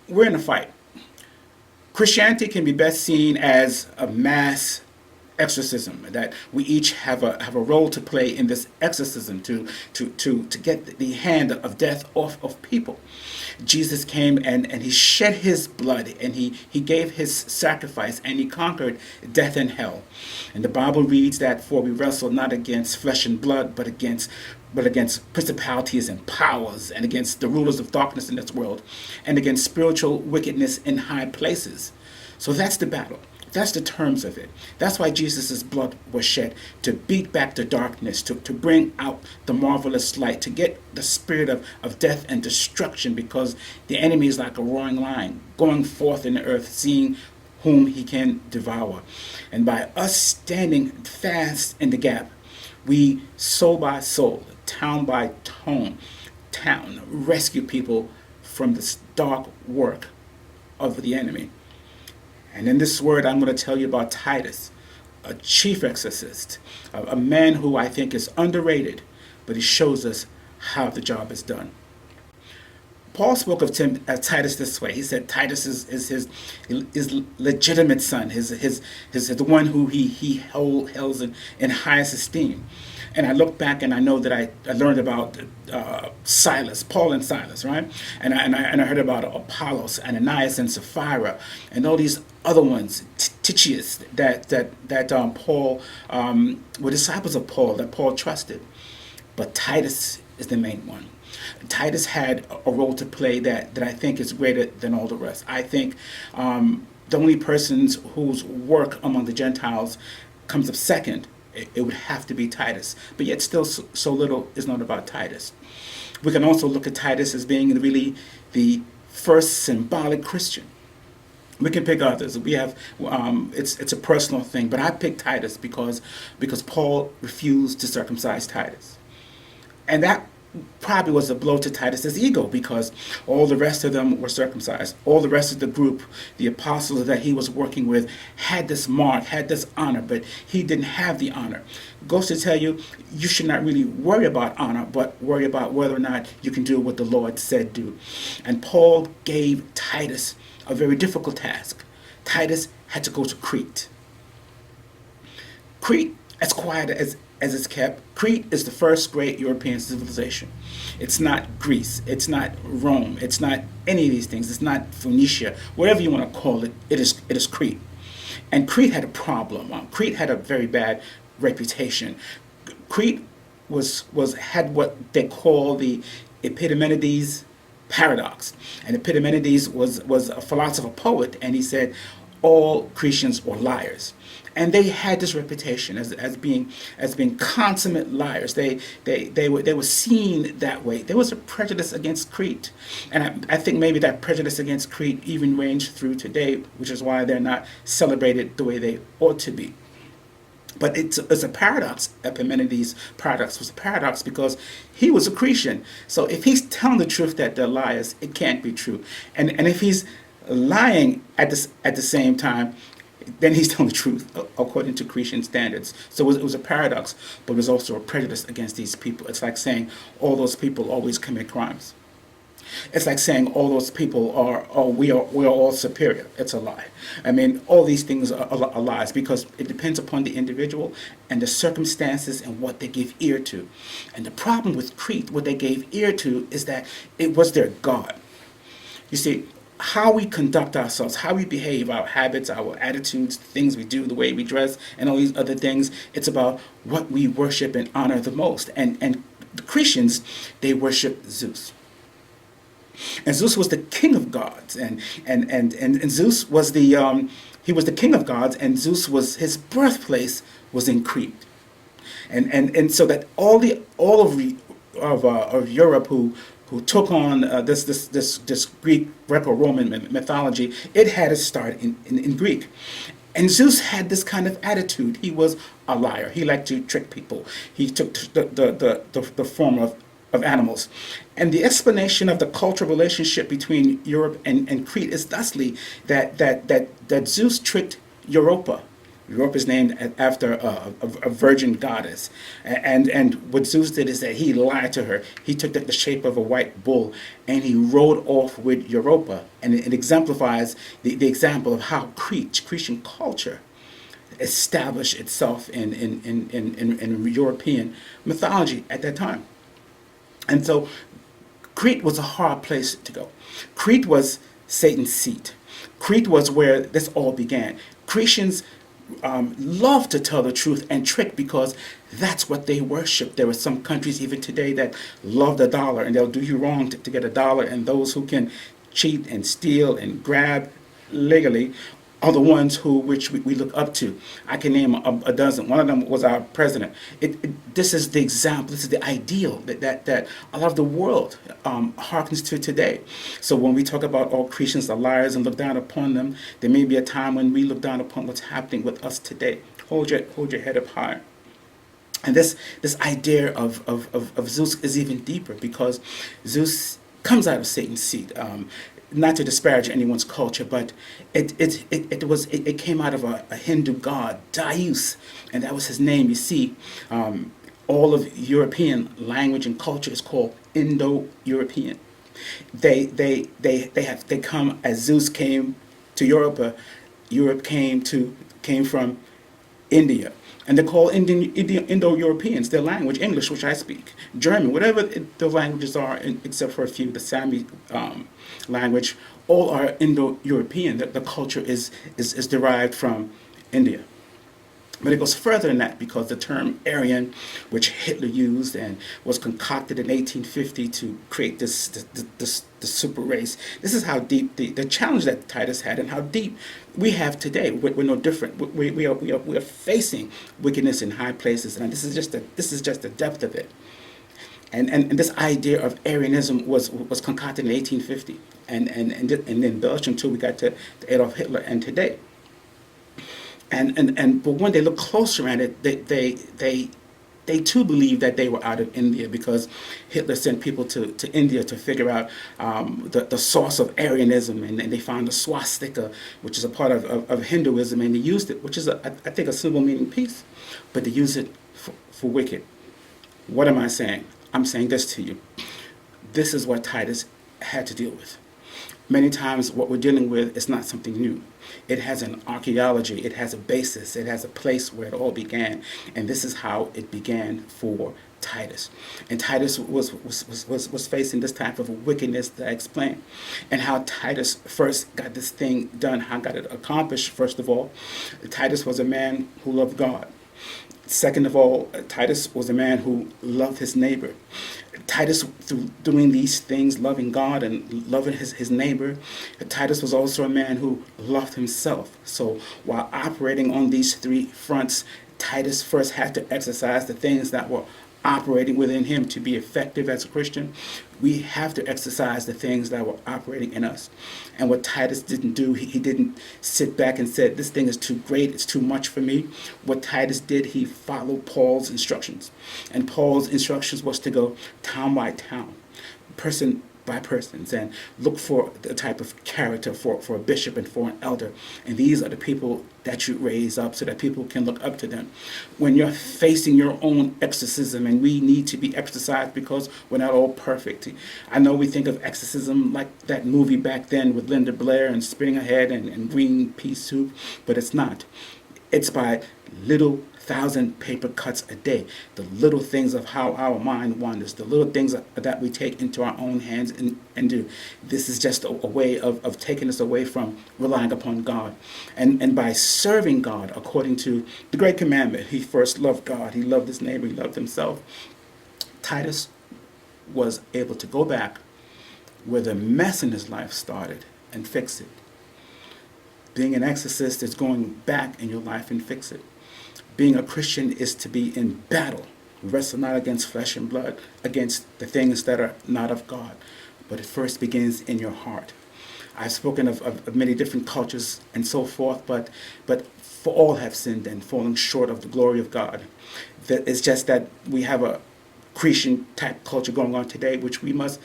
we're in a fight. Christianity can be best seen as a mass exorcism, that we each have a role to play in this exorcism to get the hand of death off of people. Jesus came and he shed his blood and he gave his sacrifice and he conquered death and hell. And the Bible reads that for we wrestle not against flesh and blood but against principalities and powers and against the rulers of darkness in this world and against spiritual wickedness in high places. So that's the battle. That's the terms of it. That's why Jesus' blood was shed, to beat back the darkness, to bring out the marvelous light, to get the spirit of death and destruction, because the enemy is like a roaring lion going forth in the earth, seeing whom he can devour. And by us standing fast in the gap, we soul by soul, town by town, rescue people from this dark work of the enemy. And in this word, I'm going to tell you about Titus, a chief exorcist, a man who I think is underrated, but he shows us how the job is done. Paul spoke of Titus this way. He said Titus is his legitimate son, the one who he holds in highest esteem. And I look back and I know that I learned about Silas, Paul and Silas, right? And I heard about Apollos, Ananias and Sapphira, and all these other ones, Titius, that Paul were disciples of Paul, that Paul trusted. But Titus is the main one. Titus had a role to play that I think is greater than all the rest. I think the only persons whose work among the Gentiles comes up second, it would have to be Titus. But yet still so little is known about Titus. We can also look at Titus as being really the first symbolic Christian. We can pick others. We have it's a personal thing, but I picked Titus because Paul refused to circumcise Titus. And that probably was a blow to Titus's ego, because all the rest of them were circumcised. All the rest of the group, the apostles that he was working with, had this mark, had this honor, but he didn't have the honor. Goes to tell you, you should not really worry about honor, but worry about whether or not you can do what the Lord said do. And Paul gave Titus a very difficult task. Titus had to go to Crete. Crete, as quiet as it's kept, Crete is the first great European civilization. It's not Greece, it's not Rome, it's not any of these things, it's not Phoenicia, whatever you want to call it, it is Crete. And Crete had a problem. Crete had a very bad reputation. Crete had what they call the Epimenides paradox. And Epimenides was a philosopher poet, and he said all Cretians were liars. And they had this reputation as being consummate liars. They were seen that way. There was a prejudice against Crete, and I think maybe that prejudice against Crete even ranged through today, which is why they're not celebrated the way they ought to be. But it's a paradox. Epimenides' paradox was a paradox because he was a Cretan. So if he's telling the truth that they're liars, it can't be true. And if he's lying at the same time, then he's telling the truth according to Cretan standards. So it was a paradox, but it was also a prejudice against these people. It's like saying all those people always commit crimes. It's like saying all those people we are all superior. It's a lie. I mean, all these things are lies, because it depends upon the individual and the circumstances and what they give ear to. And the problem with Crete, what they gave ear to, is that it was their God. You see, how we conduct ourselves, how we behave, our habits, our attitudes, the things we do, the way we dress, and all these other things, it's about what we worship and honor the most. And the Christians, they worship Zeus. And Zeus was the king of gods, and Zeus was he was the king of gods, and Zeus was, his birthplace was in Crete. And so that all of Europe who took on this Greek Greco-Roman mythology, it had its start in Greek. And Zeus had this kind of attitude. He was a liar. He liked to trick people. He took the form of animals. And the explanation of the cultural relationship between Europe and Crete is thusly that Zeus tricked Europa, Europe is named after a virgin goddess. And what Zeus did is that he lied to her. He took the shape of a white bull and he rode off with Europa. And it exemplifies the example of how Cretan culture established itself in European mythology at that time. And so Crete was a hard place to go. Crete was Satan's seat. Crete was where this all began. Cretans love to tell the truth and trick because that's what they worship. There are some countries even today that love the dollar, and they'll do you wrong to get a dollar, and those who can cheat and steal and grab legally are the ones which we look up to. I can name a dozen. One of them was our president. This is the example. This is the ideal that a lot of the world harkens to today. So when we talk about all Christians are liars and look down upon them, there may be a time when we look down upon what's happening with us today. Hold your head up high. And this idea of Zeus is even deeper because Zeus comes out of Satan's seat. Not to disparage anyone's culture, but it came out of a Hindu god, Darius, and that was his name. You see, all of European language and culture is called Indo-European. They come as Zeus came to Europe. Europe came from India. And they're called Indo-Europeans. Their language, English, which I speak, German, whatever the languages are, except for a few, the Sami language, all are Indo-European. The culture is derived from India. But it goes further than that because the term Aryan, which Hitler used and was concocted in 1850 to create the super race, this is how deep the challenge that Titus had and how deep we have today. We're no different. We are facing wickedness in high places, and this is just the depth of it. And this idea of Aryanism was concocted in 1850 and then embellished until we got to Adolf Hitler and today. But when they look closer at it, they too believe that they were out of India because Hitler sent people to India to figure out the source of Aryanism, and they found the swastika, which is a part of Hinduism, and they used it, which is I think a simple meaning piece, but they use it for wicked. What am I saying? I'm saying this to you. This is what Titus had to deal with. Many times what we're dealing with is not something new. It has an archaeology, it has a basis, it has a place where it all began. And this is how it began for Titus. And Titus was facing this type of wickedness that I explained. And how Titus first got this thing done, how got it accomplished, first of all. Titus was a man who loved God. Second of all, Titus was a man who loved his neighbor. Titus, through doing these things, loving God and loving his neighbor, Titus was also a man who loved himself. So while operating on these three fronts, Titus first had to exercise the things that were operating within him to be effective as a Christian. We have to exercise the things that were operating in us. And what Titus didn't do, he didn't sit back and said, this thing is too great, it's too much for me. What Titus did, he followed Paul's instructions. And Paul's instructions was to go town by town, person by persons, and look for the type of character for a bishop and for an elder. And these are the people that you raise up so that people can look up to them. When you're facing your own exorcism, and we need to be exorcised because we're not all perfect. I know we think of exorcism like that movie back then with Linda Blair and spinning her head and green pea soup, but it's not. It's by little 1,000 paper cuts a day. The little things of how our mind wanders, the little things that we take into our own hands and do. This is just a way of taking us away from relying upon God. And by serving God according to the great commandment, he first loved God, he loved his neighbor, he loved himself. Titus was able to go back where the mess in his life started and fix it. Being an exorcist is going back in your life and fix it. Being a Christian is to be in battle. We wrestle not against flesh and blood, against the things that are not of God. But it first begins in your heart. I've spoken of many different cultures and so forth, but for all have sinned and fallen short of the glory of God. It's just that we have a Cretan type culture going on today, which we must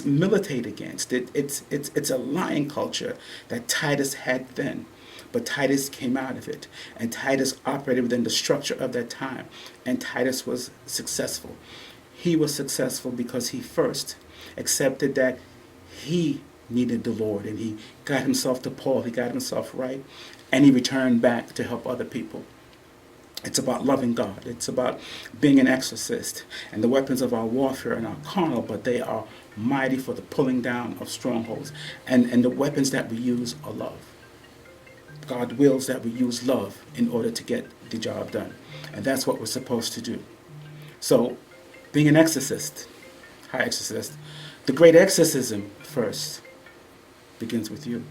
militate against. It's a lying culture that Titus had then. But Titus came out of it, and Titus operated within the structure of that time, and Titus was successful. He was successful because he first accepted that he needed the Lord, and he got himself to Paul, he got himself right, and he returned back to help other people. It's about loving God. It's about being an exorcist. And the weapons of our warfare are not carnal, but they are mighty for the pulling down of strongholds. And the weapons that we use are love. God wills that we use love in order to get the job done. And that's what we're supposed to do. So, being an exorcist, high exorcist, the great exorcism first begins with you.